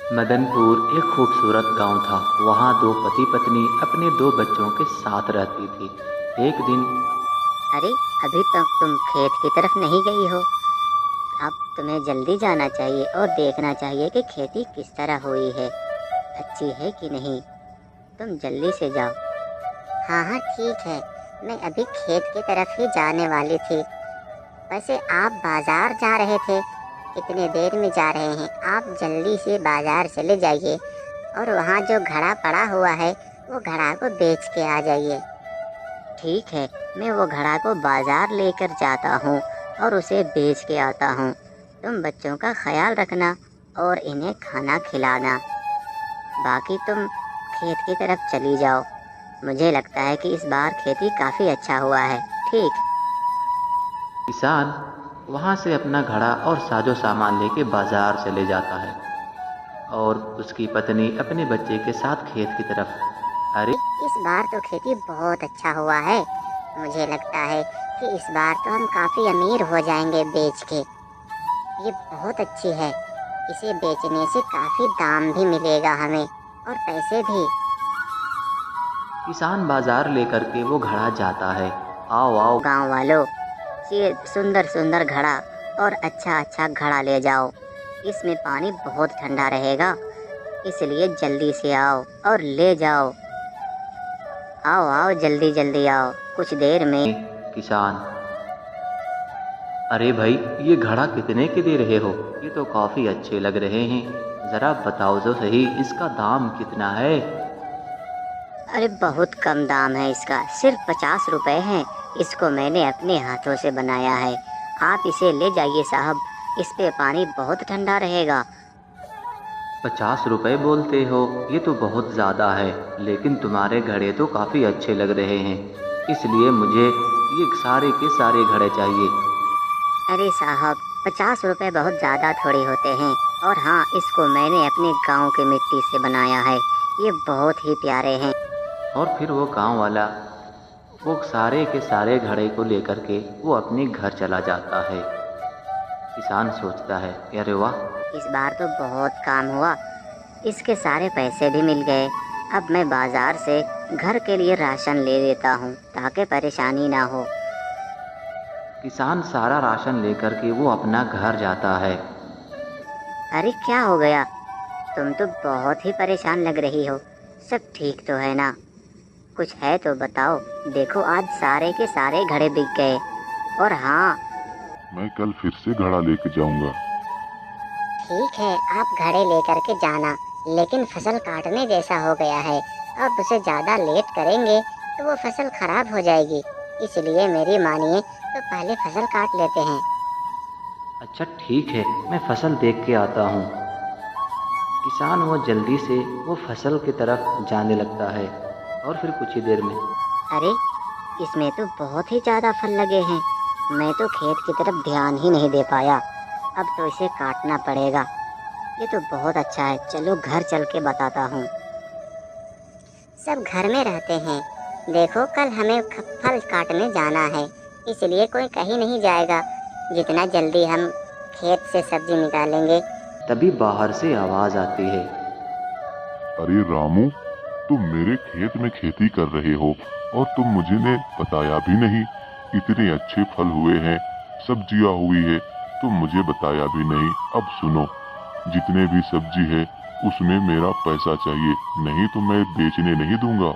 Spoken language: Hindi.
मदनपुर एक खूबसूरत गांव था। वहाँ दो पति पत्नी अपने दो बच्चों के साथ रहती थी। एक दिन अरे, अभी तक तुम खेत की तरफ नहीं गई हो। अब तुम्हें जल्दी जाना चाहिए और देखना चाहिए कि खेती किस तरह हुई है, अच्छी है कि नहीं। तुम जल्दी से जाओ। हाँ हाँ, ठीक है। मैं अभी खेत की तरफ ही जाने वाली थी। वैसे आप बाजार जा रहे थे, कितने देर में जा रहे हैं? आप जल्दी से बाजार चले जाइए और वहाँ जो घड़ा पड़ा हुआ है वो घड़ा को बेच के आ जाइए। ठीक है, मैं वो घड़ा को बाजार लेकर जाता हूँ और उसे बेच के आता हूँ। तुम बच्चों का ख्याल रखना और इन्हें खाना खिलाना। बाकी तुम खेत की तरफ चली जाओ। मुझे लगता है कि इस बार खेती काफ़ी अच्छा हुआ है। ठीक। किसान वहाँ से अपना घड़ा और साजो सामान लेके बाजार चले जाता है और उसकी पत्नी अपने बच्चे के साथ खेत की तरफ। अरे, इस बार तो खेती बहुत अच्छा हुआ है। मुझे लगता है कि इस बार तो हम काफ़ी अमीर हो जाएंगे बेच के। ये बहुत अच्छी है। इसे बेचने से काफ़ी दाम भी मिलेगा हमें और पैसे भी। किसान बाजार लेकर के वो घड़ा जाता है। आओ आओ गांव वालों, ये सुंदर सुंदर घड़ा और अच्छा अच्छा घड़ा ले जाओ। इसमें पानी बहुत ठंडा रहेगा, इसलिए जल्दी से आओ और ले जाओ। आओ आओ, जल्दी जल्दी आओ, कुछ देर में। किसान, अरे भाई, ये घड़ा कितने के दे रहे हो? ये तो काफ़ी अच्छे लग रहे हैं। ज़रा बताओ तो सही, इसका दाम कितना है? अरे बहुत कम दाम है इसका, सिर्फ 50 रुपए हैं। इसको मैंने अपने हाथों से बनाया है। आप इसे ले जाइए साहब, इस पे पानी बहुत ठंडा रहेगा। 50 रुपए बोलते हो? ये तो बहुत ज़्यादा है, लेकिन तुम्हारे घड़े तो काफ़ी अच्छे लग रहे हैं, इसलिए मुझे ये सारे के सारे घड़े चाहिए। अरे साहब, 50 रुपए बहुत ज़्यादा थोड़ी होते हैं। और हाँ, इसको मैंने अपने गांव की मिट्टी से बनाया है। ये बहुत ही प्यारे हैं। और फिर वो गांव वाला वो सारे के सारे घड़े को लेकर के वो अपने घर चला जाता है। किसान सोचता है, अरे वाह, इस बार तो बहुत काम हुआ, इसके सारे पैसे भी मिल गए। अब मैं बाजार से घर के लिए राशन ले लेता हूँ ताकि परेशानी ना हो। किसान सारा राशन लेकर के वो अपना घर जाता है। अरे क्या हो गया? तुम तो बहुत ही परेशान लग रही हो। सब ठीक तो है ना? कुछ है तो बताओ। देखो, आज सारे के सारे घड़े बिक गए। और हाँ, मैं कल फिर से घड़ा लेके जाऊंगा। ठीक है, आप घड़े लेकर के जाना, लेकिन फसल काटने जैसा हो गया है। अब उसे ज़्यादा लेट करेंगे तो वो फसल खराब हो जाएगी। इसलिए मेरी मानिए तो पहले फसल काट लेते हैं। अच्छा ठीक है, मैं फसल देख के आता हूँ। किसान वो जल्दी से वो फसल की तरफ जाने लगता है और फिर कुछ ही देर में। अरे, इसमें तो बहुत ही ज़्यादा फल लगे हैं। मैं तो खेत की तरफ ध्यान ही नहीं दे पाया। अब तो इसे काटना पड़ेगा। ये तो बहुत अच्छा है, चलो घर चल के बताता हूँ। सब घर में रहते हैं। देखो, कल हमें फल काटने जाना है, इसलिए कोई कहीं नहीं जाएगा। जितना जल्दी हम खेत से सब्जी निकालेंगे। तभी बाहर से आवाज़ आती है। अरे रामू, तुम मेरे खेत में खेती कर रहे हो और तुम मुझे ने बताया भी नहीं। इतने अच्छे फल हुए हैं, सब्जियां हुई है, तुम मुझे बताया भी नहीं। अब सुनो, जितने भी सब्जी है उसमें मेरा पैसा चाहिए, नहीं तो मैं बेचने नहीं दूंगा।